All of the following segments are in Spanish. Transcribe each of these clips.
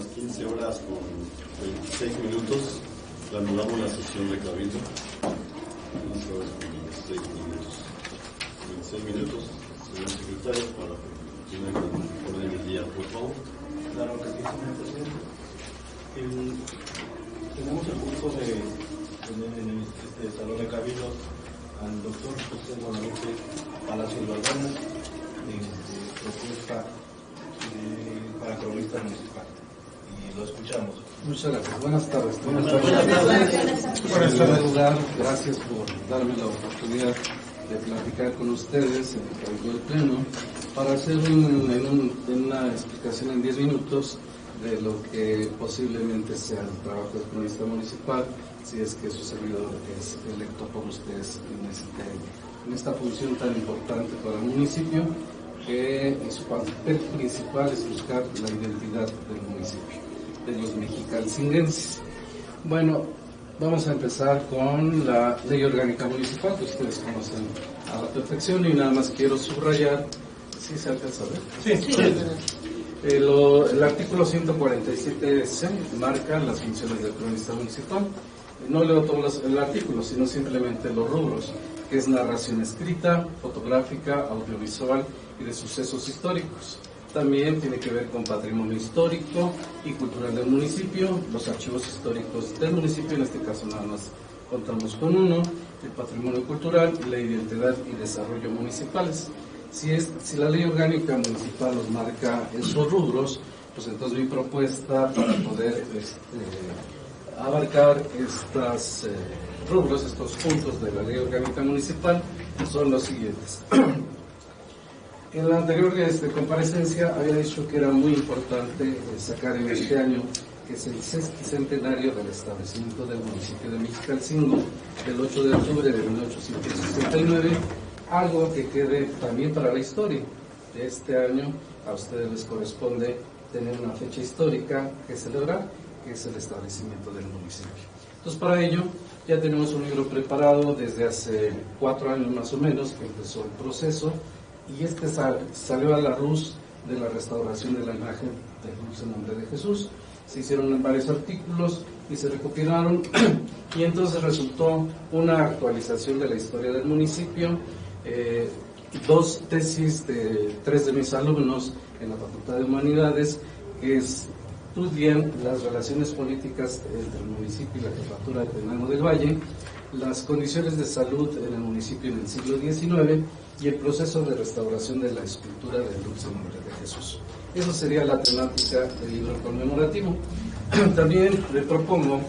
las 15 horas con 26 minutos, reanudamos la sesión de cabildo. 15 horas con 26 minutos. 26 minutos, señor secretario, para continuar con el orden del día, por favor. Claro que sí, señor presidente. Tenemos el gusto de tener en este salón de cabildo al doctor José Guadalupe Palacios Valbuena, propuesta para cronista municipal. Y lo escuchamos. Muchas gracias. Buenas tardes. Buenas tardes. En primer lugar, gracias por darme la oportunidad de platicar con ustedes en el Cabildo del Pleno para hacer una explicación en 10 minutos de lo que posiblemente sea el trabajo del cronista municipal, si es que su servidor es electo por ustedes en esta función tan importante para el municipio, que su papel principal es buscar la identidad del municipio, de los mexicalcinenses. Bueno, vamos a empezar con la Ley Orgánica Municipal, que ustedes conocen a la perfección, y nada más quiero subrayar, ¿sí se alcanza a ver? Sí. El artículo 147C marca las funciones del cronista municipal. No leo todo el artículo, sino simplemente los rubros, que es narración escrita, fotográfica, audiovisual y de sucesos históricos. También tiene que ver con patrimonio histórico y cultural del municipio, los archivos históricos del municipio, en este caso nada más contamos con uno, el patrimonio cultural, la identidad y desarrollo municipales. Si la ley orgánica municipal nos marca esos rubros, pues entonces mi propuesta para poder abarcar estos rubros, estos puntos de la ley orgánica municipal, son los siguientes. En la anterior comparecencia había dicho que era muy importante sacar en este año, que es el sexticentenario del establecimiento del municipio de Mexicalcingo, del 8 de octubre de 1869, algo que quede también para la historia de este año. A ustedes les corresponde tener una fecha histórica que celebrar, que es el establecimiento del municipio. Entonces, para ello ya tenemos un libro preparado desde hace 4 años más o menos que empezó el proceso, y salió a la luz de la restauración de la imagen del dulce nombre de Jesús. Se hicieron varios artículos y se recopilaron y entonces resultó una actualización de la historia del municipio. 2 tesis de 3 de mis alumnos en la Facultad de Humanidades que estudian las relaciones políticas entre el municipio y la jefatura de Tenango del Valle, las condiciones de salud en el municipio en el siglo XIX y el proceso de restauración de la escultura del dulce nombre de Jesús. Eso sería la temática del libro conmemorativo. También le propongo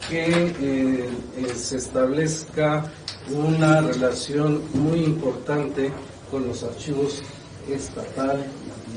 que se establezca una relación muy importante con los archivos estatal,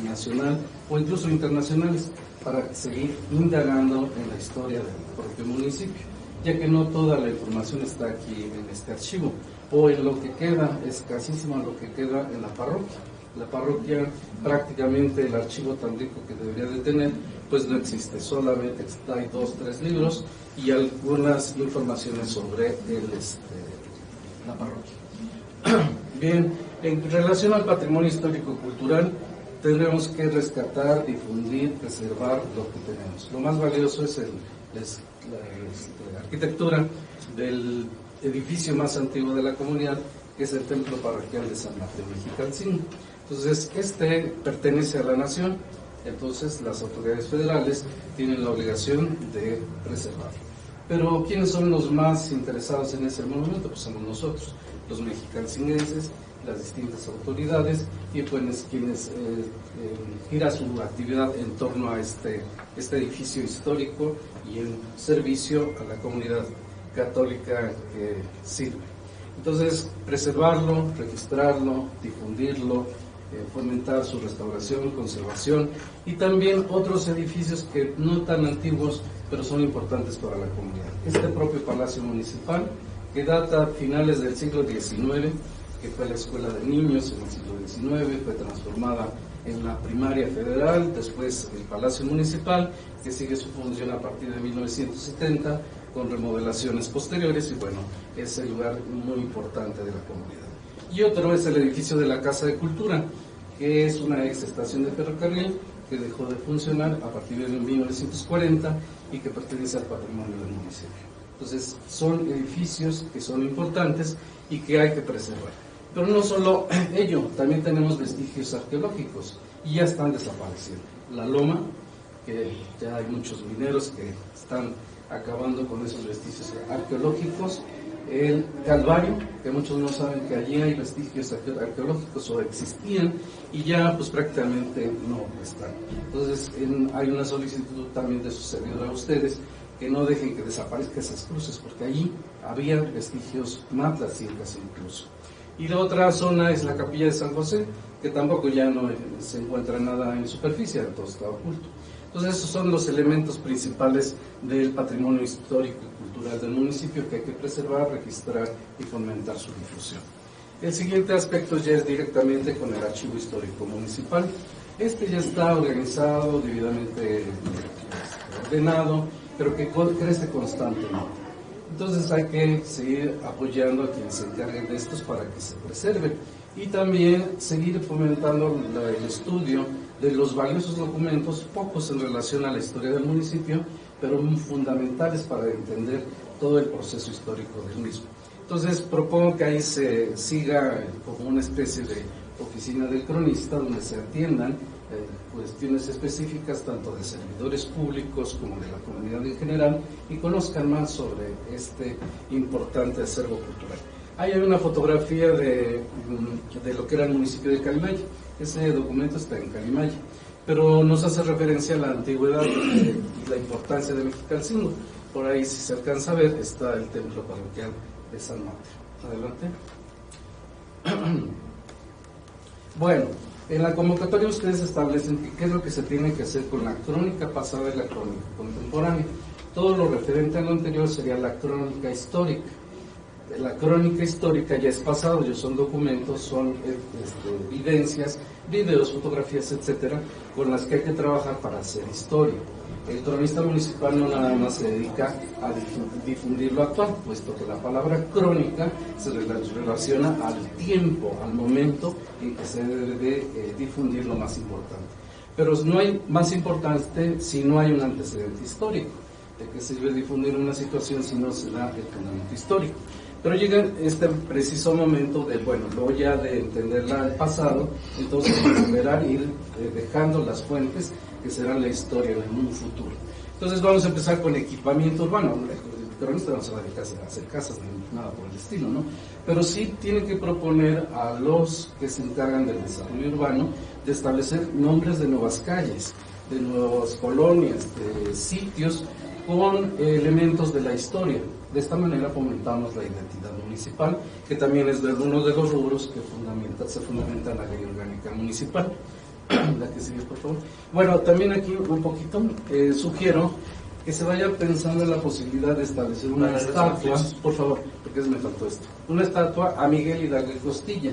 nacional o incluso internacionales, para seguir indagando en la historia del propio municipio, ya que no toda la información está aquí en este archivo, o en lo que queda, escasísimo lo que queda en la parroquia. La parroquia, prácticamente el archivo tan rico que debería de tener, pues no existe, solamente hay 2 o 3 libros y algunas informaciones sobre la parroquia. Bien, en relación al patrimonio histórico-cultural, tendremos que rescatar, difundir, preservar lo que tenemos. Lo más valioso es la arquitectura del edificio más antiguo de la comunidad, que es el templo parroquial de San Mateo Mexicalcingo. Entonces, pertenece a la nación, entonces las autoridades federales tienen la obligación de preservarlo. Pero ¿quiénes son los más interesados en ese monumento? Pues somos nosotros, los mexicalcinenses, las distintas autoridades, y pues quienes gira su actividad en torno a este edificio histórico y en servicio a la comunidad católica que sirve. Entonces, preservarlo, registrarlo, difundirlo, fomentar su restauración, conservación, y también otros edificios que no tan antiguos, pero son importantes para la comunidad. Este propio Palacio Municipal, que data a finales del siglo XIX, que fue la escuela de niños en el siglo XIX, fue transformada en la primaria federal, después el Palacio Municipal, que sigue su función a partir de 1970, con remodelaciones posteriores, y bueno, es el lugar muy importante de la comunidad. Y otro es el edificio de la Casa de Cultura, que es una ex estación de ferrocarril, que dejó de funcionar a partir de 1940 y que pertenece al patrimonio del municipio. Entonces, son edificios que son importantes y que hay que preservar. Pero no solo ello, también tenemos vestigios arqueológicos y ya están desapareciendo. La loma, que ya hay muchos mineros que están acabando con esos vestigios arqueológicos. El Calvario, que muchos no saben que allí hay vestigios arqueológicos o existían y ya pues prácticamente no están. Entonces hay una solicitud también de su servidor a ustedes que no dejen que desaparezcan esas cruces, porque allí había vestigios matlacincas incluso. Y la otra zona es la capilla de San José, que tampoco ya no se encuentra nada en superficie, todo está oculto. Entonces esos son los elementos principales del patrimonio histórico y cultural del municipio que hay que preservar, registrar y fomentar su difusión. El siguiente aspecto ya es directamente con el archivo histórico municipal. Este ya está organizado, debidamente ordenado, pero que crece constantemente. Entonces hay que seguir apoyando a quienes se encarguen de estos para que se preserven y también seguir fomentando el estudio de los valiosos documentos, pocos en relación a la historia del municipio, pero fundamentales para entender todo el proceso histórico del mismo. Entonces propongo que ahí se siga como una especie de oficina del cronista donde se atiendan cuestiones específicas tanto de servidores públicos como de la comunidad en general y conozcan más sobre este importante acervo cultural. Ahí hay una fotografía de lo que era el municipio de Calimaya. Ese documento está en Calimaya, pero nos hace referencia a la antigüedad y la importancia de Mexicalcingo. Por ahí, si se alcanza a ver, está el templo parroquial de San Mateo. Adelante. Bueno, en la convocatoria ustedes establecen qué es lo que se tiene que hacer con la crónica pasada y la crónica contemporánea. Todo lo referente a lo anterior sería la crónica histórica. La crónica histórica ya es pasado, ya son documentos, son vivencias, videos, fotografías, etcétera, con las que hay que trabajar para hacer historia. El cronista municipal no nada más se dedica a difundir lo actual, puesto que la palabra crónica se relaciona al tiempo, al momento en que se debe de difundir lo más importante. Pero no hay más importante si no hay un antecedente histórico. ¿De qué sirve difundir una situación si no se da el fundamento histórico? Pero llega este preciso momento de, bueno, luego ya de entenderla al pasado, entonces volver ir dejando las fuentes que serán la historia en un futuro. Entonces vamos a empezar con equipamiento urbano. El cronista no se va a dedicar a hacer casas ni nada por el estilo, ¿no? Pero sí tiene que proponer a los que se encargan del desarrollo urbano de establecer nombres de nuevas calles, de nuevas colonias, de sitios con elementos de la historia. De esta manera fomentamos la identidad municipal, que también es uno de los rubros que se fundamenta en la ley orgánica municipal. La que sigue, por favor. Bueno, también aquí un poquito sugiero que se vaya pensando en la posibilidad de establecer una estatua, por favor, porque me faltó esto, una estatua a Miguel Hidalgo y Costilla,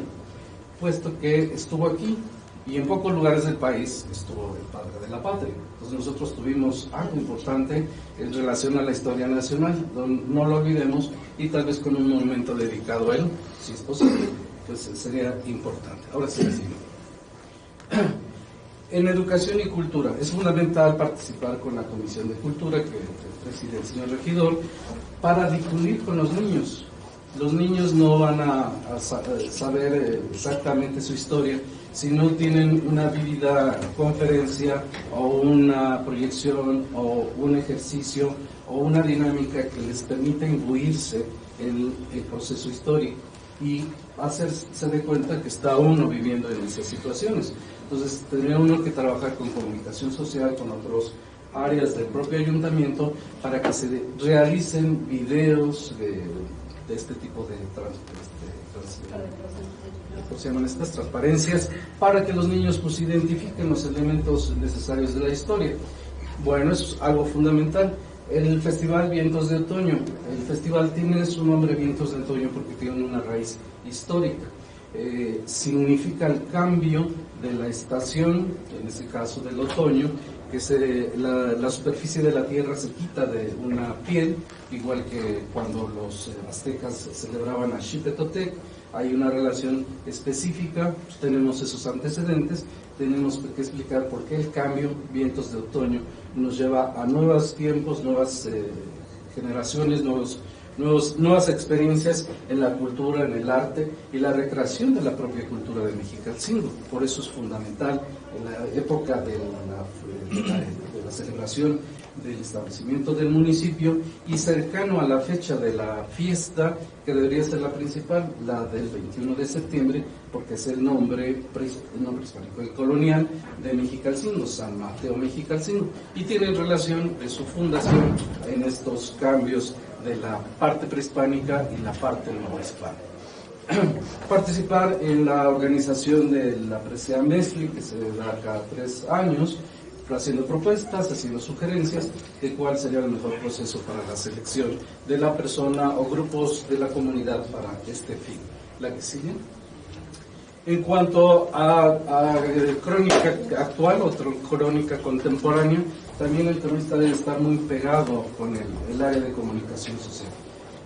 puesto que estuvo aquí y en pocos lugares del país estuvo el padre de la patria. Entonces nosotros tuvimos algo importante en relación a la historia nacional, no lo olvidemos, y tal vez con un monumento dedicado a él, si es posible, pues sería importante. Ahora sí, en educación y cultura es fundamental participar con la Comisión de Cultura que preside el señor regidor para difundir con los niños. Los niños no van a saber exactamente su historia si no tienen una vívida conferencia o una proyección o un ejercicio o una dinámica que les permita imbuirse en el proceso histórico y hacerse de cuenta que está uno viviendo en esas situaciones. Entonces tendría uno que trabajar con comunicación social, con otras áreas del propio ayuntamiento para que se realicen videos de este tipo de se llaman estas transparencias, para que los niños pues identifiquen los elementos necesarios de la historia. Bueno, eso es algo fundamental. El Festival Vientos de Otoño, el festival tiene su nombre Vientos de Otoño porque tiene una raíz histórica. Significa el cambio de la estación, en este caso del otoño, que la superficie de la tierra se quita de una piel, igual que cuando los aztecas celebraban a Xipetotec, hay una relación específica, pues tenemos esos antecedentes, tenemos que explicar por qué el cambio, vientos de otoño, nos lleva a nuevos tiempos, nuevas generaciones, nuevas experiencias en la cultura, en el arte y la recreación de la propia cultura de Mexicalcingo. Por eso es fundamental en la época de la celebración del establecimiento del municipio y cercano a la fecha de la fiesta, que debería ser la principal, la del 21 de septiembre, porque es el nombre hispánico y colonial de Mexicalcingo, San Mateo Mexicalcingo, y tiene relación de su fundación en estos cambios de la parte prehispánica y la parte novohispánica. Participar en la organización de la presea Mesli, que se da cada 3 años, haciendo propuestas, haciendo sugerencias de cuál sería el mejor proceso para la selección de la persona o grupos de la comunidad para este fin. ¿La que sigue? En cuanto a crónica actual, otra crónica contemporánea, también el cronista debe estar muy pegado con el área de comunicación social,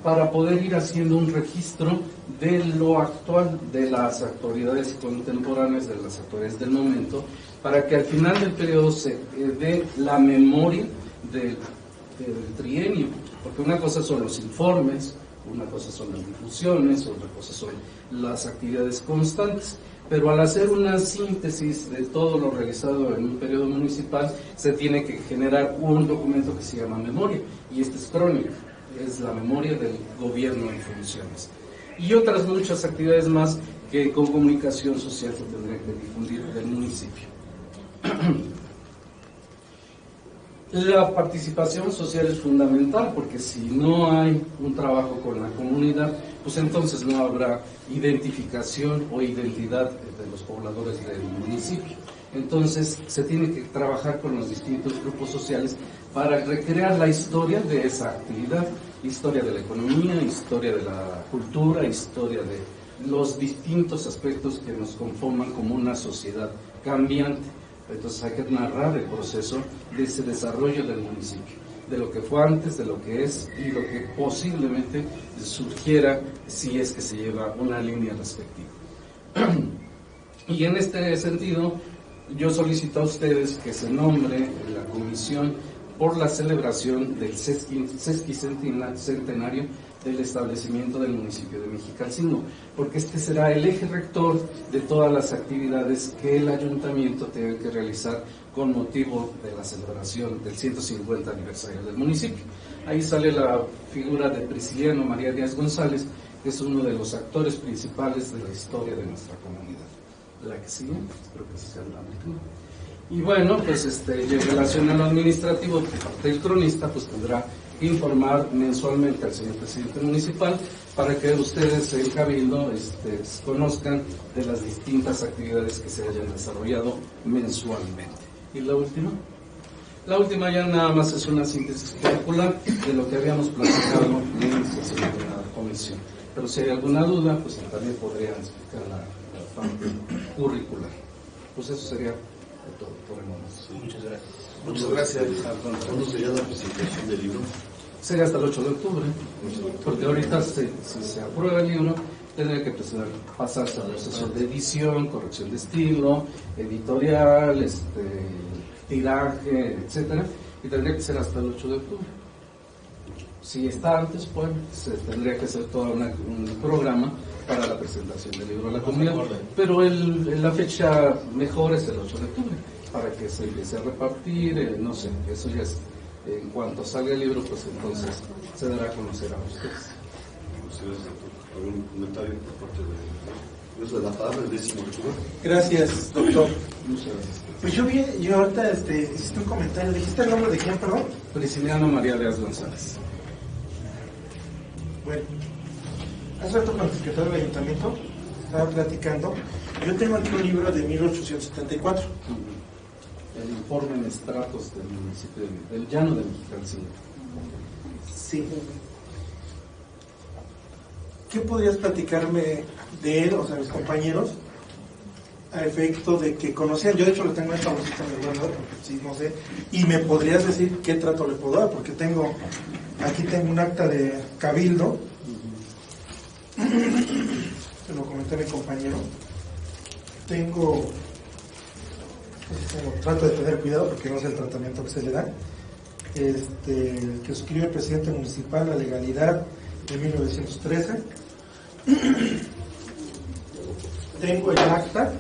para poder ir haciendo un registro de lo actual, de las actualidades contemporáneas, de las actualidades del momento, para que al final del periodo se dé la memoria del trienio, porque una cosa son los informes, una cosa son las difusiones, otra cosa son las actividades constantes, pero al hacer una síntesis de todo lo realizado en un periodo municipal, se tiene que generar un documento que se llama memoria, y esta es crónica, es la memoria del gobierno en funciones. Y otras muchas actividades más que con comunicación social se tendría que difundir del municipio. La participación social es fundamental, porque si no hay un trabajo con la comunidad, pues entonces no habrá identificación o identidad de los pobladores del municipio. Entonces se tiene que trabajar con los distintos grupos sociales para recrear la historia de esa actividad, historia de la economía, historia de la cultura, historia de los distintos aspectos que nos conforman como una sociedad cambiante. Entonces hay que narrar el proceso de ese desarrollo del municipio, de lo que fue antes, de lo que es y lo que posiblemente surgiera si es que se lleva una línea respectiva. Y en este sentido, yo solicito a ustedes que se nombre la comisión por la celebración del sesquicentenario del establecimiento del municipio de Mexicalcingo, porque este será el eje rector de todas las actividades que el ayuntamiento tenga que realizar con motivo de la celebración del 150 aniversario del municipio. Ahí sale la figura de Prisciliano María Díaz González, que es uno de los actores principales de la historia de nuestra comunidad. La que sigue, espero que sea la última. Y bueno, pues en relación a lo administrativo, por parte del cronista, pues tendrá que informar mensualmente al señor presidente municipal para que ustedes en Cabildo conozcan de las distintas actividades que se hayan desarrollado mensualmente. ¿Y la última? La última ya nada más es una síntesis curricular de lo que habíamos platicado en sesión de la comisión. Pero si hay alguna duda, pues también podrían explicar la parte curricular. Pues eso sería todo por el momento. Sí. Muchas gracias. ¿Cuándo sería la presentación del libro? Sería hasta el 8 de octubre, porque ahorita si se aprueba el libro, tendría que pasarse al proceso de edición, corrección de estilo, editorial, tiraje, etcétera, y tendría que ser hasta el 8 de octubre. Si está antes, pues se tendría que hacer todo un programa para la presentación del libro a la comunidad, pero la fecha mejor es el 8 de octubre, para que se empiece a repartir, no sé, eso ya es, en cuanto salga el libro, pues entonces se dará a conocer a ustedes. ¿Algún comentario por parte de uso de la palabra, el 10º octubre? Gracias, doctor. Muchas gracias. Pues yo ahorita hiciste un comentario, ¿dijiste el nombre de quién, perdón? Prisciliano María Díaz González. Bueno, hace rato con el secretario del ayuntamiento estaba platicando. Yo tengo aquí un libro de 1874. El informe en estratos del municipio del llano de Mexicalcingo. Sí. ¿Qué podrías platicarme de él, o sea, mis compañeros, a efecto de que conocían? Yo de hecho lo tengo en esta bolsita, me guardo, porque sí, no sé. Y me podrías decir qué trato le puedo dar, porque aquí tengo un acta de cabildo. lo comenté a mi compañero, tengo, trato de tener cuidado porque no sé el tratamiento que se le da, que suscribió el presidente municipal, la legalidad de 1913. Tengo el acta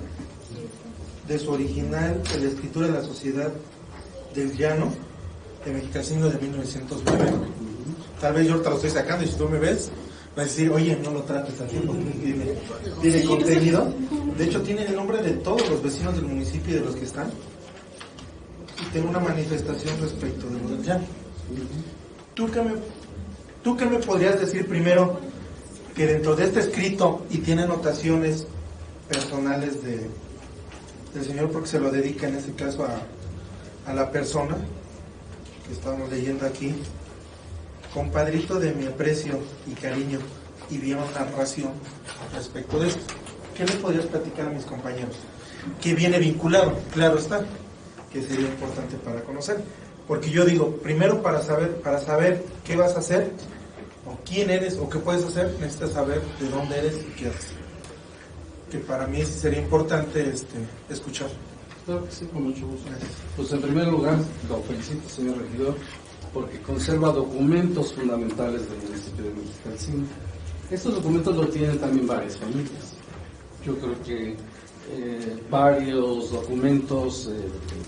de su original de la escritura de la Sociedad del Llano de Mexicalcingo de 1909. Tal vez yo te lo estoy sacando y si tú me ves vas a decir, oye, no lo trates así porque tiene contenido. De hecho tiene el nombre de todos los vecinos del municipio y de los que están. Y tengo una manifestación respecto de lo del Llano. ¿Tú qué me podrías decir primero que dentro de este escrito, y tiene anotaciones personales del señor porque se lo dedica en este caso a la persona que estamos leyendo aquí, compadrito de mi aprecio y cariño, y vi una narración respecto de esto? ¿Qué le podrías platicar a mis compañeros? Que viene vinculado, claro está, que sería importante para conocer, porque yo digo, primero para saber qué vas a hacer, o quién eres, o qué puedes hacer, necesitas saber de dónde eres y qué haces. Que para mí sería importante escuchar. Claro que sí, con mucho gusto. Gracias. Pues en primer lugar, lo felicito, señor regidor, porque conserva documentos fundamentales del municipio de Mexicalcingo. Estos documentos lo tienen también varias familias. Yo creo que varios documentos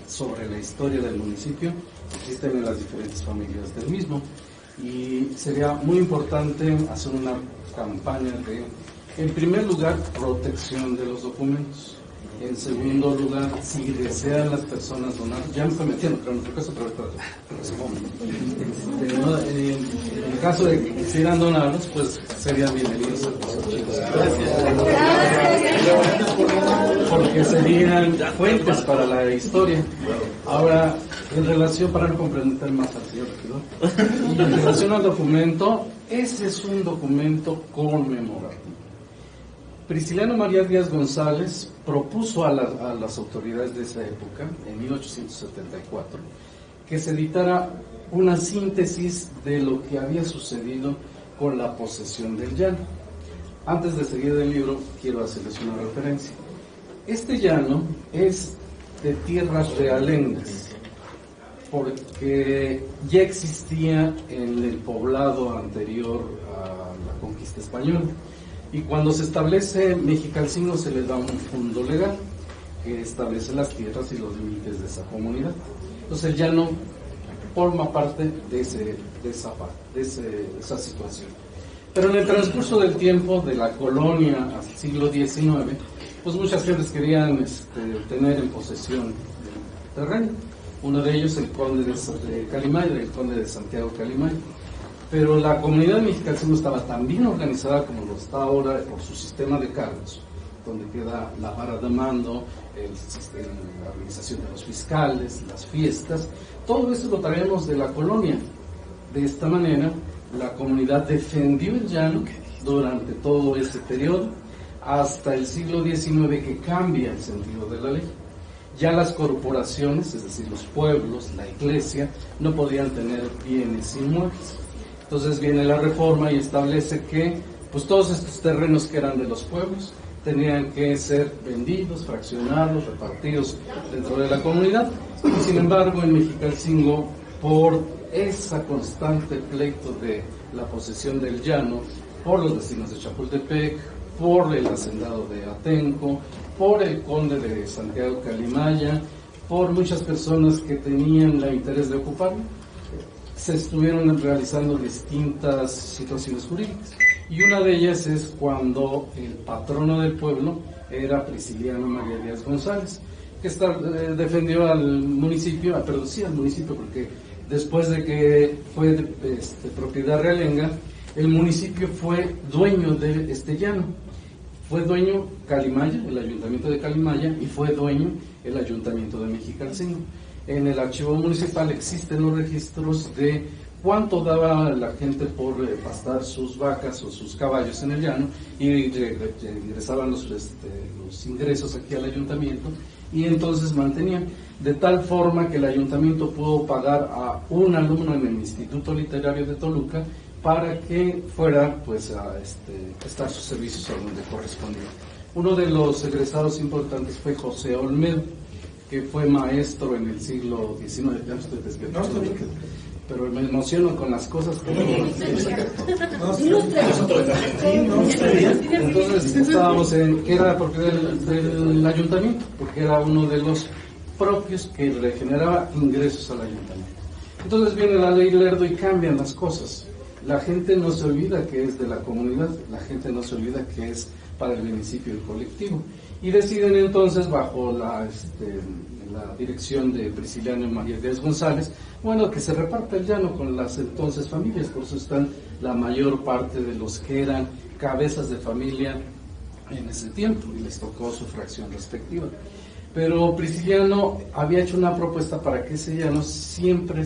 sobre la historia del municipio existen en las diferentes familias del mismo. Y sería muy importante hacer una campaña de, en primer lugar, protección de los documentos. En segundo lugar, si desean las personas donar, ya me estoy metiendo, pero en otro caso, pero en el caso de que quisieran donarlos, pues serían bienvenidos a los archivos. Porque serían fuentes para la historia. Ahora, en relación, para no comprender más al señor regidor, y en relación al documento, ese es un documento conmemorativo. Prisciliano María Díaz González propuso a las autoridades de esa época, en 1874, que se editara una síntesis de lo que había sucedido con la posesión del llano. Antes de seguir del libro, quiero hacerles una referencia. Este llano es de tierras realengas, porque ya existía en el poblado anterior a la conquista española. Y cuando se establece Mexicalcingo se le da un fondo legal que establece las tierras y los límites de esa comunidad. Entonces el llano forma parte de esa situación. Pero en el transcurso del tiempo, de la colonia hasta el siglo XIX, pues muchas gentes querían tener en posesión del terreno. Uno de ellos el conde de Calimaya, el conde de Santiago Calimaya. Pero la comunidad de Mexicalcingo estaba tan bien organizada como lo está ahora por su sistema de cargos, donde queda la vara de mando, la organización de los fiscales, las fiestas. Todo eso lo traemos de la colonia. De esta manera, la comunidad defendió el llano durante todo ese periodo, hasta el siglo XIX, que cambia el sentido de la ley. Ya las corporaciones, es decir, los pueblos, la iglesia, no podían tener bienes inmuebles. Entonces viene la reforma y establece que pues todos estos terrenos que eran de los pueblos tenían que ser vendidos, fraccionados, repartidos dentro de la comunidad. Y sin embargo, en Mexicalcingo, por esa constante pleito de la posesión del llano, por los vecinos de Chapultepec, por el hacendado de Atenco, por el conde de Santiago Calimaya, por muchas personas que tenían el interés de ocuparlo, se estuvieron realizando distintas situaciones jurídicas. Y una de ellas es cuando el patrono del pueblo era Prisciliano María Díaz González, que defendió al municipio, al municipio, porque después de que fue propiedad realenga, el municipio fue dueño de este llano. Fue dueño Calimaya, el ayuntamiento de Calimaya, y fue dueño el ayuntamiento de Mexicalcingo. En el archivo municipal existen los registros de cuánto daba la gente por pastar sus vacas o sus caballos en el llano, y ingresaban los ingresos aquí al ayuntamiento, y entonces mantenían, de tal forma que el ayuntamiento pudo pagar a un alumno en el Instituto Literario de Toluca para que fuera pues a prestar sus servicios a donde correspondía. Uno de los egresados importantes fue José Olmedo, que fue maestro en el siglo XIX. Ya no estoy desviando, pero me emociono con las cosas que entonces estábamos que era propiedad del ayuntamiento, porque era uno de los propios que le generaba ingresos al ayuntamiento. Entonces viene la ley Lerdo y cambian las cosas. La gente no se olvida que es de la comunidad, la gente no se olvida que es para el beneficio del colectivo. Y deciden entonces, bajo la dirección de Prisciliano María Díaz González, bueno, que se reparta el llano con las entonces familias. Por eso están la mayor parte de los que eran cabezas de familia en ese tiempo, y les tocó su fracción respectiva. Pero Prisciliano había hecho una propuesta para que ese llano siempre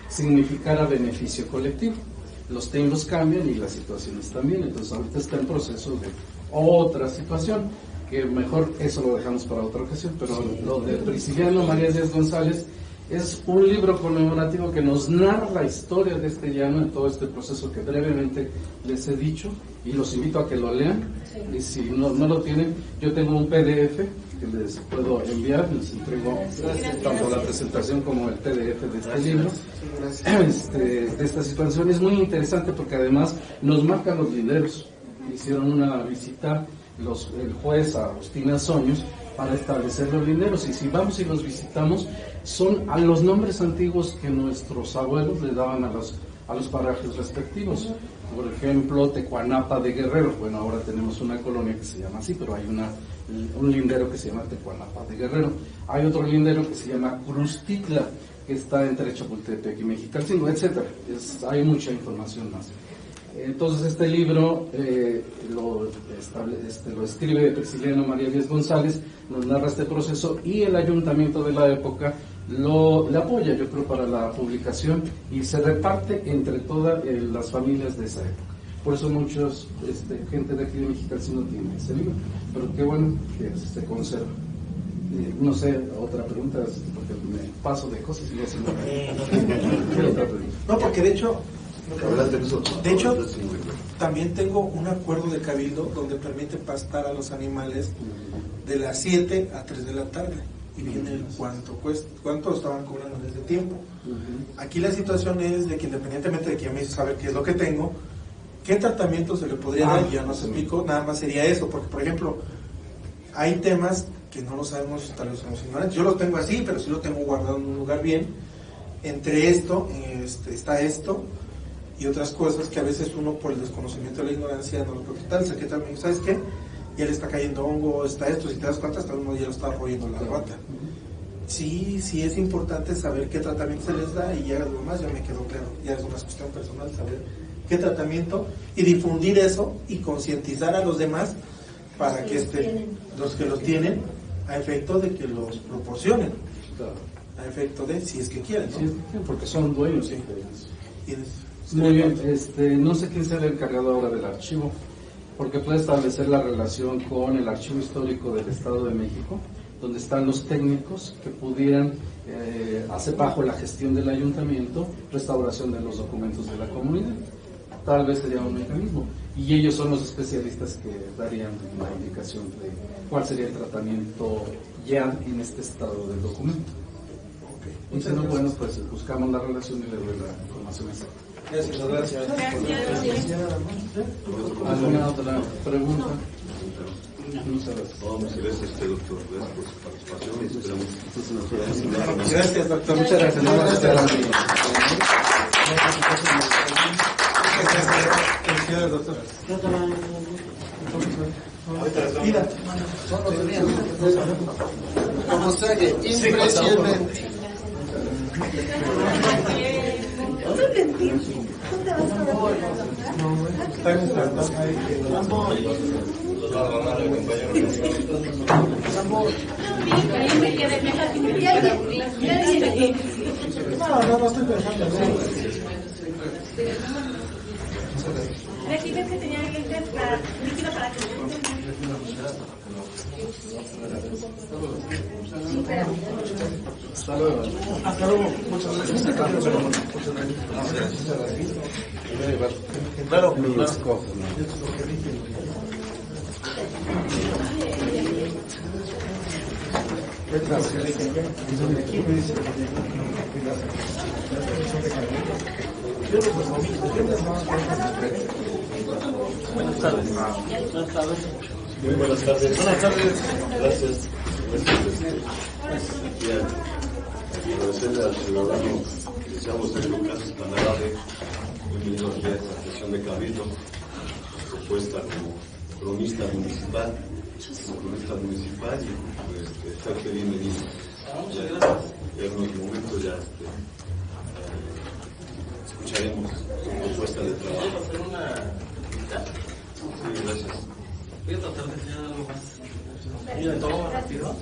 significara beneficio colectivo. Los tiempos cambian y las situaciones también, entonces ahorita está en proceso de otra situación, que mejor eso lo dejamos para otra ocasión. Pero lo de Prisciliano María Díaz González es un libro conmemorativo que nos narra la historia de este llano en todo este proceso que brevemente les he dicho, y los invito a que lo lean. Y si no lo tienen, yo tengo un PDF que les puedo enviar, les entrego tanto la presentación como el PDF de este libro. De esta situación es muy interesante porque además nos marcan los linderos. Hicieron una visita el juez Agustín Azoños para establecer los linderos, y si vamos y los visitamos, son a los nombres antiguos que nuestros abuelos le daban a los parajes respectivos. Por ejemplo, Tecuanapa de Guerrero. Bueno, ahora tenemos una colonia que se llama así, pero hay un lindero que se llama Tecuanapa de Guerrero. Hay otro lindero que se llama Crustitla, que está entre Chapultepec y Mexicalcingo, etcétera. Hay mucha información más. Entonces este libro lo escribe Prisciliano María Díaz González, nos narra este proceso, y el ayuntamiento de la época le apoya, yo creo, para la publicación, y se reparte entre todas las familias de esa época. Por eso muchos gente de aquí de Mexicalcingo tiene ese libro, pero qué bueno que se conserva. No sé, otra pregunta, porque me paso de cosas y ya se me... otra pregunta. No, porque de hecho, también tengo un acuerdo de cabildo donde permite pastar a los animales de las 7 a 3 de la tarde, y viene cuánto cuesta, cuánto estaban cobrando en ese tiempo. Aquí la situación es de que, independientemente de que ya me hizo saber qué es lo que tengo, qué tratamiento se le podría dar, y ya no se explicó, nada más sería eso, porque por ejemplo hay temas que no lo sabemos, tal vez somos ignorantes. Yo lo tengo así, pero sí lo tengo guardado en un lugar bien. Entre esto está esto y otras cosas que a veces uno, por el desconocimiento de la ignorancia, no lo puede quitar. El secretario me dijo, ¿sabes qué? Ya le está cayendo hongo, está esto, si te das cuenta, hasta uno ya lo está royendo la rata. Sí es importante saber qué tratamiento se les da, y ya lo más ya me quedó claro, ya es una cuestión personal saber qué tratamiento, y difundir eso y concientizar a los demás para que los que los tienen, a efecto de que los proporcionen, a efecto de, si es que quieren, ¿no? Sí, porque son dueños. Sí. Muy bien, no sé quién sea el encargado ahora del archivo, porque puede establecer la relación con el Archivo Histórico del Estado de México, donde están los técnicos que pudieran hacer, bajo la gestión del ayuntamiento, restauración de los documentos de la comunidad. Tal vez sería un mecanismo, y ellos son los especialistas que darían la indicación de cuál sería el tratamiento ya en este estado del documento. Y si no, bueno, pues buscamos la relación y le doy la información exacta. Gracias. ¿Alguna otra pregunta? Vamos, gracias doctor, gracias por su participación, y esperamos. Gracias, doctor. Muchas gracias. Felicidades, doctor. Mira, como sea que impresionante. no estoy pensando en eso. Aquí ves que tenía el líquido para que Hasta luego. Hasta luego. Muchas gracias. llevar Claro, mis claro. cosas, ¿no? Eso es lo que dije. Buenas tardes. Muy buenas tardes. Buenas tardes. Gracias. Agradecerle al ciudadano que deseamos ser Lucas Espanarade. Bienvenido aquí a esta sesión de Cabildo, propuesta como cronista municipal. Y pues, estate bienvenido. Ya en unos momentos ya escucharemos su propuesta de trabajo. ¿Puedo hacer una cita? Sí, gracias. Voy a tratar de hacer algo más. Mira, todo más rápido.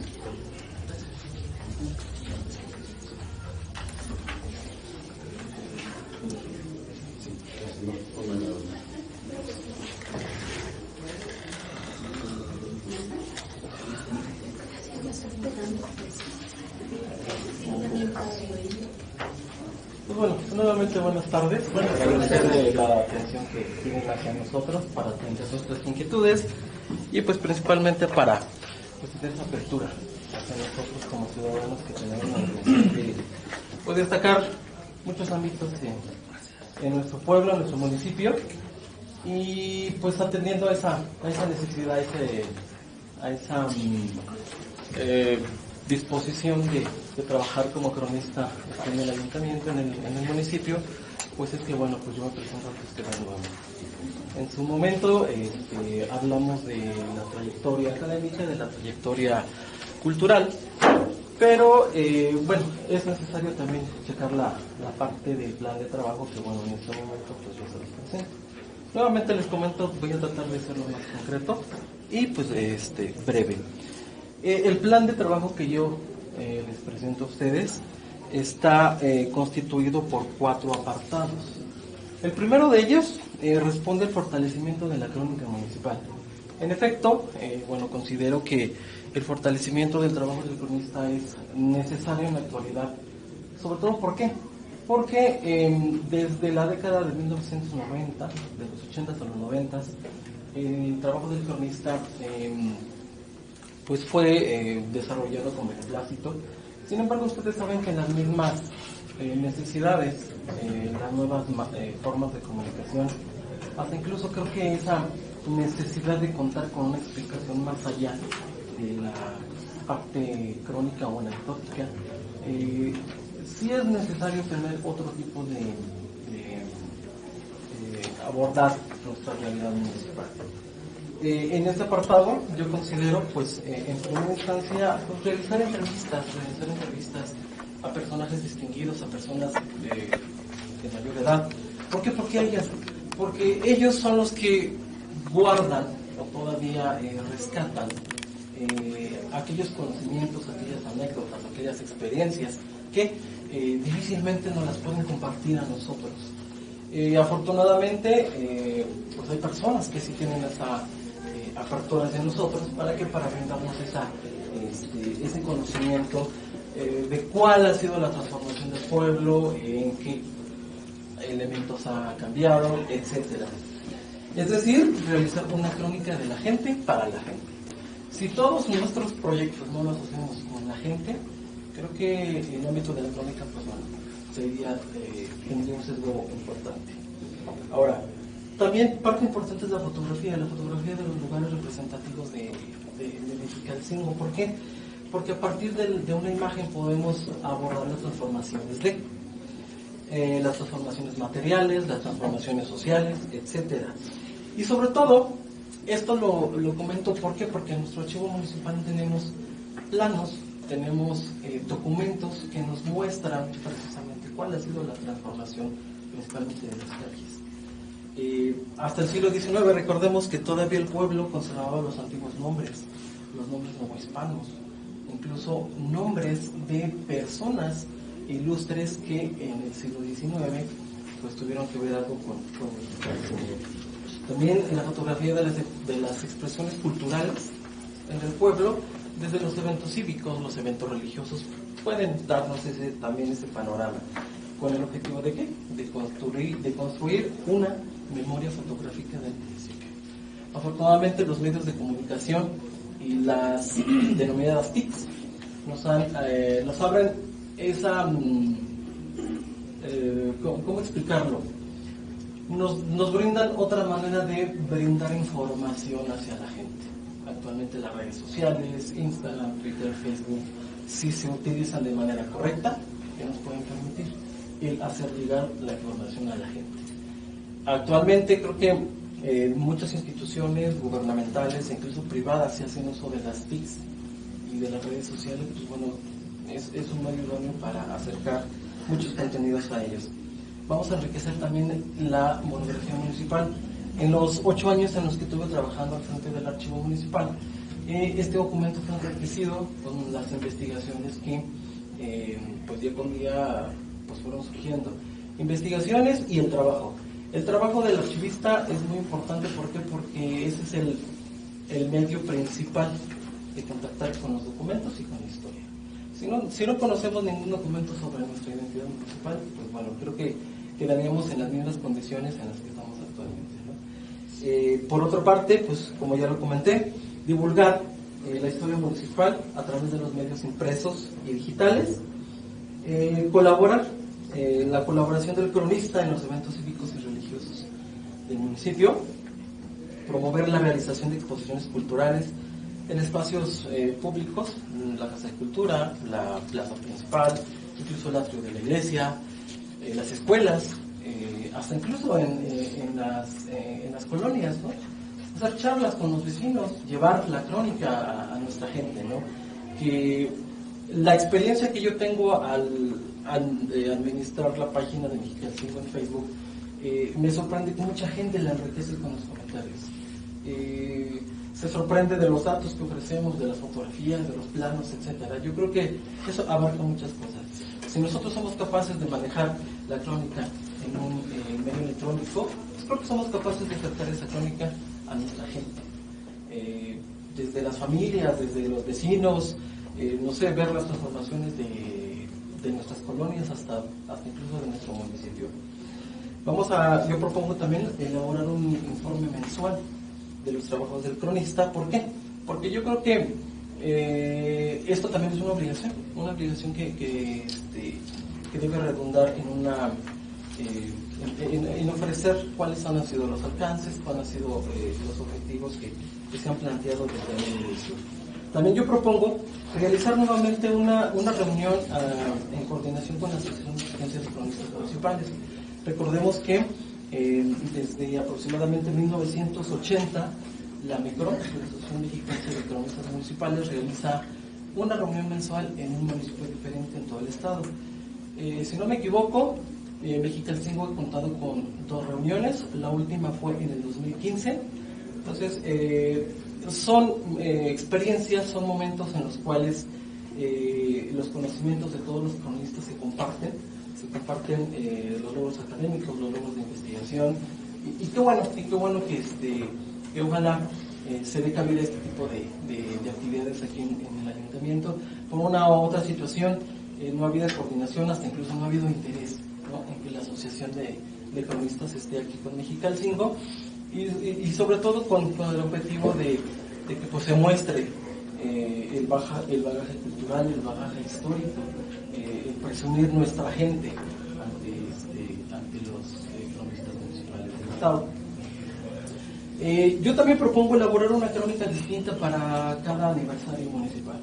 Pues bueno, nuevamente buenas tardes. Bueno, agradecerle la atención que tienen hacia nosotros para atender nuestras inquietudes y pues principalmente para pues, tener esa apertura hacia nosotros como ciudadanos que tenemos la intención de pues, destacar muchos ámbitos en nuestro pueblo, en nuestro municipio y pues atendiendo a esa necesidad, a esa disposición de trabajar como cronista en el ayuntamiento, en el municipio, pues es que bueno, pues yo me presento ante ustedes nuevamente. En su momento hablamos de la trayectoria académica, de la trayectoria cultural, pero bueno, es necesario también checar la parte del plan de trabajo que bueno, en este momento pues yo se los presento. Nuevamente les comento, voy a tratar de ser lo más concreto y pues breve. El plan de trabajo que yo les presento a ustedes está constituido por 4 apartados. El primero de ellos responde al fortalecimiento de la crónica municipal. En efecto, bueno, considero que el fortalecimiento del trabajo del cronista es necesario en la actualidad. Sobre todo, ¿por qué? Porque desde la década de 1990, de los 80 a los 90, el trabajo del cronista pues fue desarrollado con beneplácito. Sin embargo, ustedes saben que las mismas necesidades, las nuevas formas de comunicación, hasta incluso creo que esa necesidad de contar con una explicación más allá de la parte crónica o anecdótica, sí es necesario tener otro tipo de abordar nuestra realidad municipal. En este apartado yo considero pues en primera instancia pues, realizar entrevistas a personajes distinguidos, a personas de mayor edad. ¿Por qué? Porque ellos son los que guardan o todavía rescatan aquellos conocimientos, aquellas anécdotas, aquellas experiencias que difícilmente nos las pueden compartir a nosotros. Afortunadamente pues hay personas que sí tienen esa apertura hacia nosotros para brindarnos ese conocimiento de cuál ha sido la transformación del pueblo, en qué elementos ha cambiado, etcétera. Es decir, realizar una crónica de la gente para la gente. Si todos nuestros proyectos no los hacemos con la gente, creo que el ámbito de la crónica pues bueno, tendría un sesgo importante. Ahora, también parte importante es la fotografía de los lugares representativos de Mexicalcingo. ¿Por qué? Porque a partir de una imagen podemos abordar las transformaciones las transformaciones materiales, las transformaciones sociales, etcétera. Y sobre todo, esto lo comento ¿por qué? Porque en nuestro archivo municipal tenemos planos, tenemos documentos que nos muestran precisamente cuál ha sido la transformación principalmente de las calles. Hasta el siglo XIX, recordemos que todavía el pueblo conservaba los antiguos nombres, los nombres novohispanos, incluso nombres de personas ilustres que en el siglo XIX pues tuvieron que ver algo con el también en la fotografía de las expresiones culturales en el pueblo, desde los eventos cívicos, los eventos religiosos, pueden darnos también ese panorama. ¿Con el objetivo de qué? De construir una memoria fotográfica del municipio. Afortunadamente, los medios de comunicación y las denominadas TICs nos abren esa, ¿cómo explicarlo? Nos brindan otra manera de brindar información hacia la gente. Actualmente las redes sociales, Instagram, Twitter, Facebook, si se utilizan de manera correcta, que nos pueden permitir el hacer llegar la información a la gente. Actualmente creo que muchas instituciones gubernamentales e incluso privadas se hacen uso de las TICs y de las redes sociales, pues bueno, es un medio idóneo para acercar muchos contenidos a ellos. Vamos a enriquecer también la monografía municipal. En los 8 años en los que estuve trabajando al frente del archivo municipal, este documento fue enriquecido con las investigaciones que pues día con día pues fueron surgiendo. Investigaciones y el trabajo. El trabajo del archivista es muy importante, ¿por qué? Porque ese es el medio principal de contactar con los documentos y con la historia. Si no conocemos ningún documento sobre nuestra identidad municipal, pues bueno, creo que quedaríamos en las mismas condiciones en las que estamos actualmente, ¿no? Por otra parte, pues como ya lo comenté, divulgar la historia municipal a través de los medios impresos y digitales, colaborar, la colaboración del cronista en los eventos cívicos y religiosos del municipio, promover la realización de exposiciones culturales en espacios públicos, la Casa de Cultura, la plaza principal, incluso el atrio de la iglesia, las escuelas, hasta incluso en las colonias, ¿no? Hacer charlas con los vecinos, llevar la crónica a nuestra gente, ¿no? Que la experiencia que yo tengo al administrar la página de Mexicalcingo en Facebook, me sorprende que mucha gente la enriquece con los comentarios. Se sorprende de los datos que ofrecemos, de las fotografías, de los planos, etcétera. Yo creo que eso abarca muchas cosas. Si nosotros somos capaces de manejar la crónica en un medio electrónico, pues creo que somos capaces de acercar esa crónica a nuestra gente. Desde las familias, desde los vecinos, no sé, ver las transformaciones de nuestras colonias hasta incluso de nuestro municipio. Yo propongo también elaborar un informe mensual de los trabajos del cronista. ¿Por qué? Porque yo creo que esto también es una obligación que debe redundar en ofrecer cuáles han sido los alcances, cuáles han sido los objetivos que se han planteado desde el inicio. También yo propongo realizar nuevamente una reunión en coordinación con la Asociación de Cronistas Municipales. Recordemos que desde aproximadamente 1980, la MECRO, la Asociación Mexicana de Cronistas Municipales, realiza una reunión mensual en un municipio diferente en todo el estado. Si no me equivoco, Mexicalcingo ha contado con 2 reuniones, la última fue en el 2015. Entonces, son experiencias, son momentos en los cuales los conocimientos de todos los cronistas se comparten los logros académicos, los logros de investigación, y qué bueno que ojalá se dé cabida a este tipo de actividades aquí en el ayuntamiento. Por una u otra situación, no ha habido coordinación, hasta incluso no ha habido interés, ¿no?, en que la asociación de cronistas esté aquí con Mexicalcingo, y sobre todo con el objetivo de que pues, se muestre el bagaje cultural, el bagaje histórico, el presumir nuestra gente ante los cronistas municipales del estado. Yo también propongo elaborar una crónica distinta para cada aniversario municipal.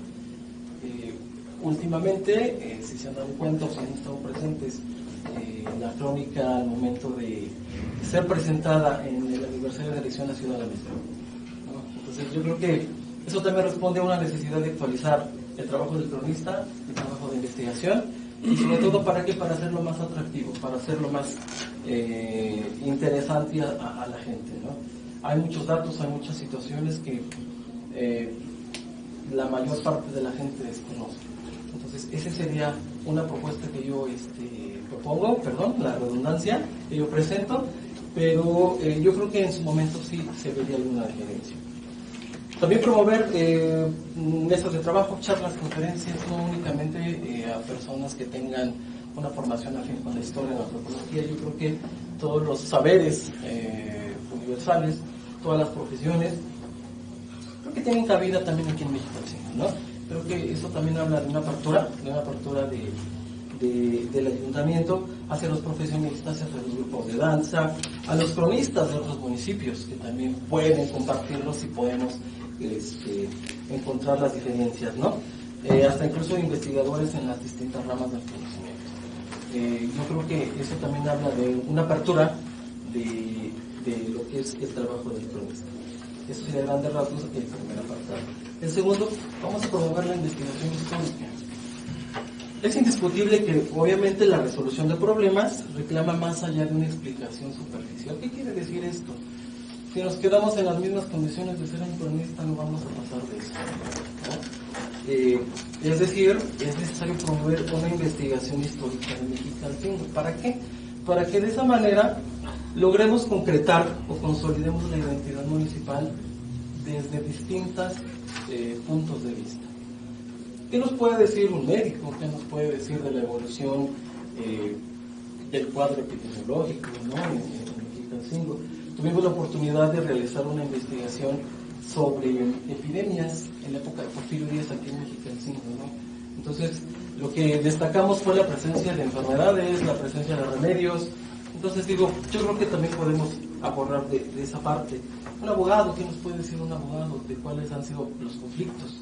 Últimamente, si se han dado cuenta o si han estado presentes, la crónica al momento de ser presentada en el aniversario de la elección nacional de México, ¿no? Entonces yo creo que eso también responde a una necesidad de actualizar el trabajo del cronista, el trabajo de investigación, y sobre todo para hacerlo más atractivo, para hacerlo más interesante a la gente, ¿no? Hay muchos datos, hay muchas situaciones que la mayor parte de la gente desconoce. Entonces, esa sería una propuesta que yo propongo, la redundancia que yo presento, pero yo creo que en su momento sí se vería alguna diferencia. También promover mesas de trabajo, charlas, conferencias, no únicamente a personas que tengan una formación afín con la historia, la antropología. Yo creo que todos los saberes universales, todas las profesiones, creo que tienen cabida también aquí en México, ¿no? Creo que eso también habla de una apertura del ayuntamiento hacia los profesionistas, hacia los grupos de danza, a los cronistas de otros municipios que también pueden compartirlos y podemos encontrar las diferencias, ¿no? Hasta incluso investigadores en las distintas ramas del conocimiento. Yo creo que eso también habla de una apertura de lo que es el trabajo del cronista. Eso sería grandes rasgos el primer apartado. El segundo, vamos a promover la investigación histórica. Es indiscutible que obviamente la resolución de problemas reclama más allá de una explicación superficial. ¿Qué quiere decir esto? Si nos quedamos en las mismas condiciones de ser un cronista, no vamos a pasar de eso, ¿no? Es decir, es necesario promover una investigación histórica de Mexicalcingo. ¿Para qué? Para que de esa manera logremos concretar o consolidemos la identidad municipal desde distintos puntos de vista. ¿Qué nos puede decir un médico? ¿Qué nos puede decir de la evolución del cuadro epidemiológico, ¿no? en Mexicalcingo? Tuvimos la oportunidad de realizar una investigación sobre epidemias en la época de Porfirio Díaz aquí en Mexicalcingo, ¿no? Entonces, lo que destacamos fue la presencia de enfermedades, la presencia de remedios. Entonces digo, yo creo que también podemos abordar de esa parte. Un abogado, ¿qué nos puede decir un abogado de cuáles han sido los conflictos,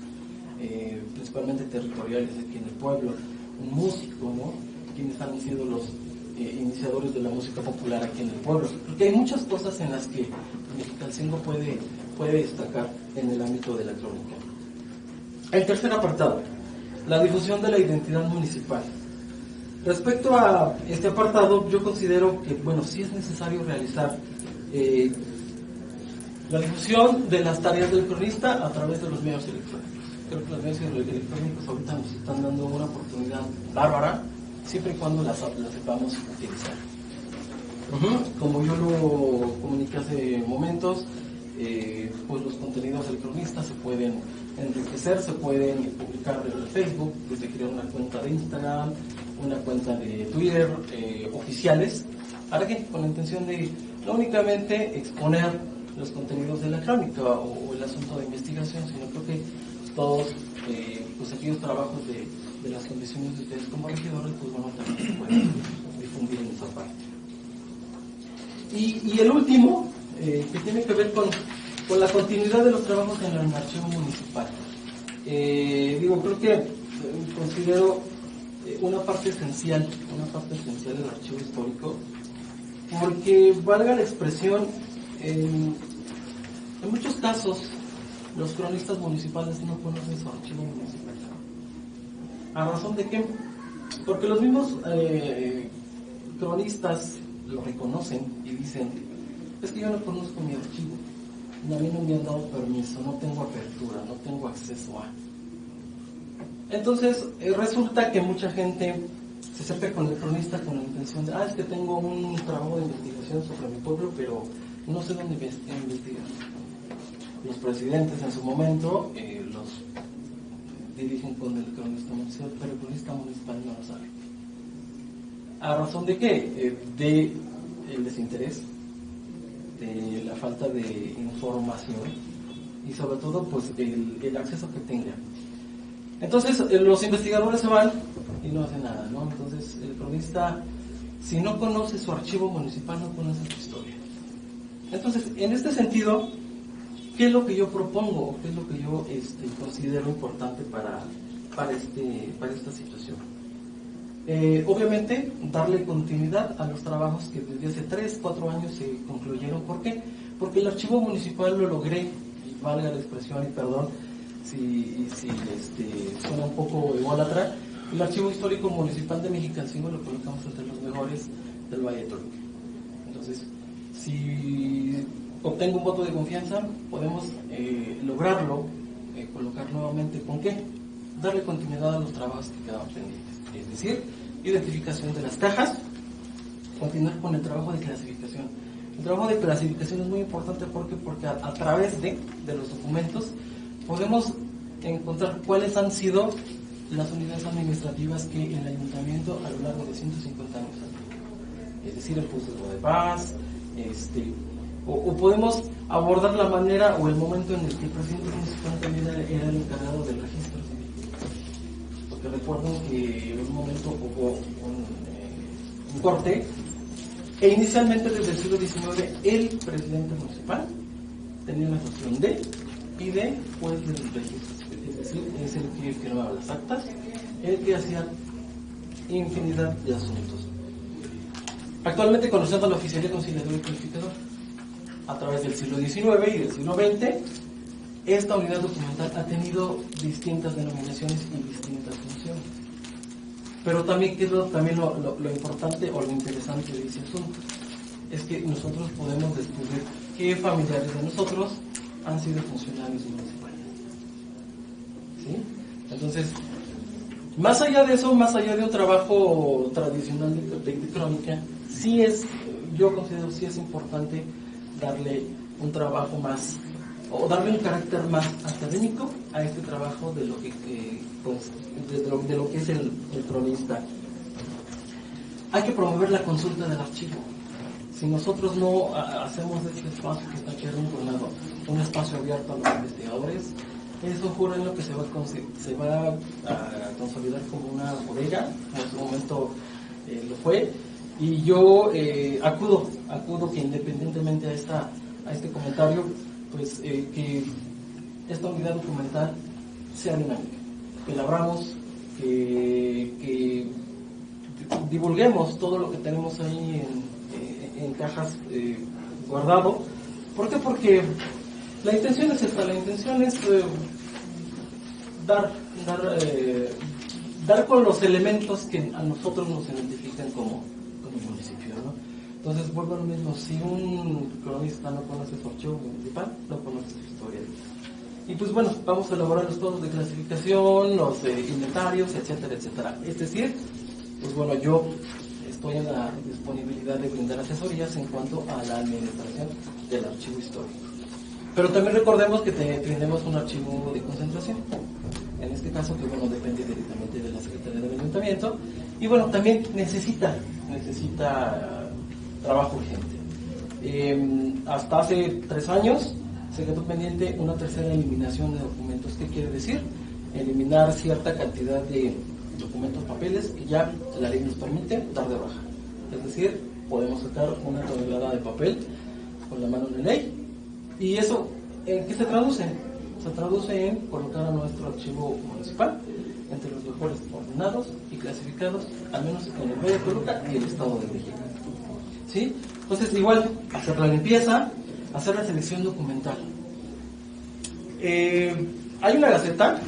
principalmente territoriales aquí en el pueblo? Un músico, ¿no? ¿Quiénes han sido los iniciadores de la música popular aquí en el pueblo? Porque hay muchas cosas en las que Mexicalcingo puede destacar en el ámbito de la crónica. El tercer apartado, la difusión de la identidad municipal. Respecto a este apartado, yo considero que, bueno, sí es necesario realizar la difusión de las tareas del cronista a través de los medios electrónicos. Creo que los medios electrónicos ahorita nos están dando una oportunidad bárbara, siempre y cuando las sepamos utilizar. Como yo lo comuniqué hace momentos, pues los contenidos del cronista se pueden enriquecer, se pueden publicar desde Facebook, desde crear una cuenta de Instagram, una cuenta de Twitter oficiales. ¿Para qué? Con la intención de no únicamente exponer los contenidos de la crónica o el asunto de investigación, sino creo que todos pues aquellos trabajos de las condiciones de ustedes como regidores, pues bueno, también se pueden difundir en esa parte. Y el último, que tiene que ver con la continuidad de los trabajos en el archivo municipal. Creo que considero una parte esencial del archivo histórico, porque valga la expresión, en muchos casos los cronistas municipales no conocen su archivo municipal. ¿A razón de qué? Porque los mismos cronistas lo reconocen y dicen, es que yo no conozco mi archivo, a mí no me han dado permiso, no tengo apertura, no tengo acceso a. Entonces resulta que mucha gente se acerca con el cronista con la intención de, es que tengo un trabajo de investigación sobre mi pueblo, pero no sé dónde investigar. Los presidentes en su momento los dirigen con el cronista municipal, pero el cronista municipal no lo sabe. ¿A razón de qué? De el desinterés, de la falta de información y sobre todo pues el acceso que tengan. Entonces los investigadores se van y no hacen nada, ¿no? Entonces el cronista, si no conoce su archivo municipal, no conoce su historia. Entonces, en este sentido, ¿qué es lo que yo propongo? ¿Qué es lo que yo considero importante para esta situación? Obviamente, darle continuidad a los trabajos que desde hace 3, 4 años se concluyeron. ¿Por qué? Porque el archivo municipal lo logré, y valga la expresión, y perdón si suena un poco ególatra, el archivo histórico municipal de Mexicalcingo lo colocamos entre los mejores del Valle de Toluca. Entonces, si obtengo un voto de confianza, podemos lograrlo, colocar nuevamente, ¿con qué? Darle continuidad a los trabajos que quedaban pendientes. Es decir, identificación de las cajas, continuar con el trabajo de clasificación. El trabajo de clasificación es muy importante porque a través de los documentos podemos encontrar cuáles han sido las unidades administrativas que el ayuntamiento a lo largo de 150 años ha tenido. Es decir, el juzgado de paz, o podemos abordar la manera o el momento en el que el presidente municipal también era el encargado del registro civil. Porque recuerden que en un momento hubo un corte, e inicialmente desde el siglo XIX el presidente municipal tenía la función de y de juez del registro civil. Es decir, es el que firmaba las actas, el que hacía infinidad de asuntos. Actualmente conocemos la oficialía conciliador y calificador. A través del siglo XIX y del siglo XX, esta unidad documental ha tenido distintas denominaciones y distintas funciones. Pero también, ¿qué es lo importante o lo interesante de ese asunto? Es que nosotros podemos descubrir qué familiares de nosotros han sido funcionarios municipales. ¿Sí? Entonces, más allá de eso, más allá de un trabajo tradicional de crónica, yo considero sí es importante darle un trabajo más, o darle un carácter más académico a este trabajo de lo que es el cronista. Hay que promover la consulta del archivo. Si nosotros no hacemos este espacio que está aquí arrinconado un espacio abierto a los investigadores, es un juro en lo que se va a consolidar como una bodega, en su momento lo fue, y yo acudo que independientemente a este comentario, pues que esta unidad documental sea dinámica, que la abramos, que divulguemos todo lo que tenemos ahí en cajas guardado. ¿Por qué? Porque la intención es esta, la intención es dar con los elementos que a nosotros nos identifican como municipio, ¿no? Entonces vuelvo a lo mismo, si un cronista no conoce su archivo municipal, no conoce su historia. Y pues bueno, vamos a elaborar los estados de clasificación, los inventarios, etcétera, etcétera. Es decir, pues bueno, yo estoy en la disponibilidad de brindar asesorías en cuanto a la administración del archivo histórico. Pero también recordemos que tenemos un archivo de concentración, en este caso que bueno, depende directamente de la Secretaría del Ayuntamiento, y bueno, también necesita trabajo urgente. Hasta hace 3 años se quedó pendiente una tercera eliminación de documentos. ¿Qué quiere decir? Eliminar cierta cantidad de documentos, papeles, que ya la ley nos permite dar de baja. Es decir, podemos sacar 1 tonelada de papel con la mano de ley. ¿Y eso en qué se traduce? Se traduce en colocar a nuestro archivo municipal entre los mejores ordenados y clasificados, al menos en el Valle de Toluca y el Estado de México. ¿Sí? Entonces, igual, hacer la limpieza, hacer la selección documental. Hay una gaceta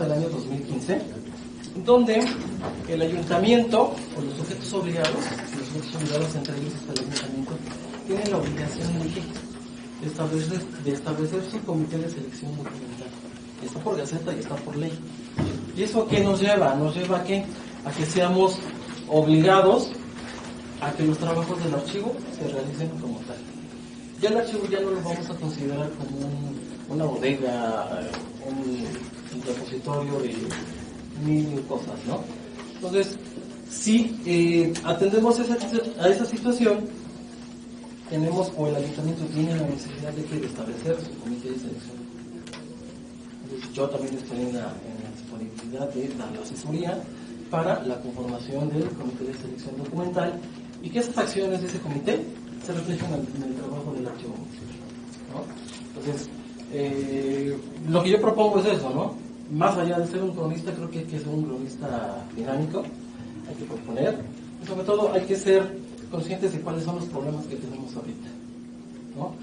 del año 2015, donde el ayuntamiento, o los sujetos obligados entre ellos está el ayuntamiento, tienen la obligación de establecer su comité de selección documental. Está por gaceta y está por ley. ¿Y eso qué nos lleva? Nos lleva a qué? A que seamos obligados a que los trabajos del archivo se realicen como tal. Ya el archivo ya no lo vamos a considerar como una bodega, un repositorio de 1000 cosas, ¿no? Entonces, si atendemos a esa situación, tenemos, o el ayuntamiento tiene la necesidad de establecer su comité de selección. Entonces, yo también estoy en la disponibilidad de dar la asesoría para la conformación del comité de selección documental y que esas acciones de ese comité se reflejen en el trabajo del archivo municipal, ¿no? Entonces, lo que yo propongo es eso, ¿no? Más allá de ser un cronista, creo que hay que ser un cronista dinámico, hay que proponer, y sobre todo hay que ser conscientes de cuáles son los problemas que tenemos ahorita, ¿no?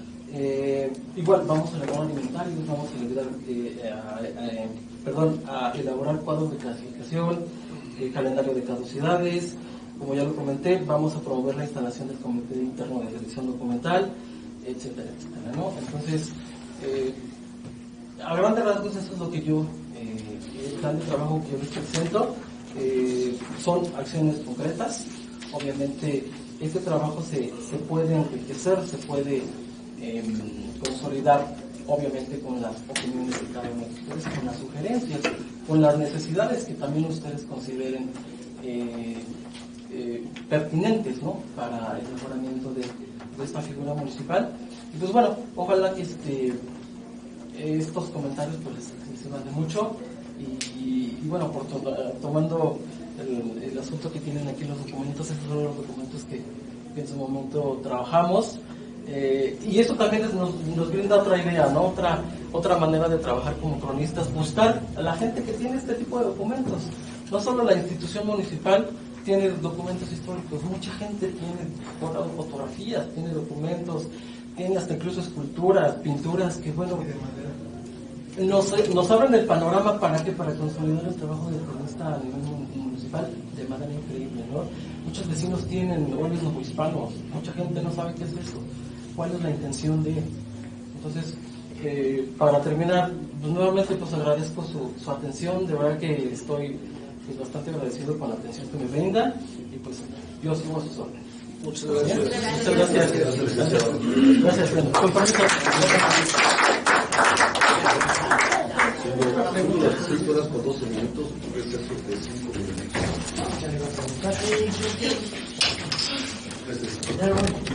Igual vamos a elaborar inventarios, vamos a elaborar cuadros de clasificación, calendario de caducidades. Como ya lo comenté, vamos a promover la instalación del comité interno de selección documental, etcétera, etcétera, ¿no? Entonces, a grandes rasgos eso es lo que yo, el plan de trabajo que yo les presento, son acciones concretas. Obviamente este trabajo se puede enriquecer, se puede consolidar obviamente con las opiniones de cada uno de ustedes, con las sugerencias, con las necesidades que también ustedes consideren pertinentes, ¿no?, para el mejoramiento de esta figura municipal. Y pues bueno, ojalá que estos comentarios pues les sirvan de mucho y bueno, tomando el asunto que tienen aquí los documentos, estos son los documentos que en su momento trabajamos, y eso también nos brinda otra idea, ¿no?, otra manera de trabajar como cronistas, buscar a la gente que tiene este tipo de documentos. No solo la institución municipal tiene documentos históricos, mucha gente tiene fotografías, tiene documentos, tiene hasta incluso esculturas, pinturas que, bueno, nos abren el panorama para consolidar el trabajo del cronista a nivel municipal de manera increíble, ¿no? Muchos vecinos tienen óleos novohispanos, mucha gente no sabe qué es eso, cuál es la intención de. Entonces, para terminar, pues nuevamente pues agradezco su atención, de verdad que estoy pues bastante agradecido con la atención que me brinda y pues yo sigo a sus órdenes. Muchas gracias. Muchas gracias. Gracias. Con permiso. Siendo las 6 horas con 12 minutos, receso de 5 minutos. Muchas gracias.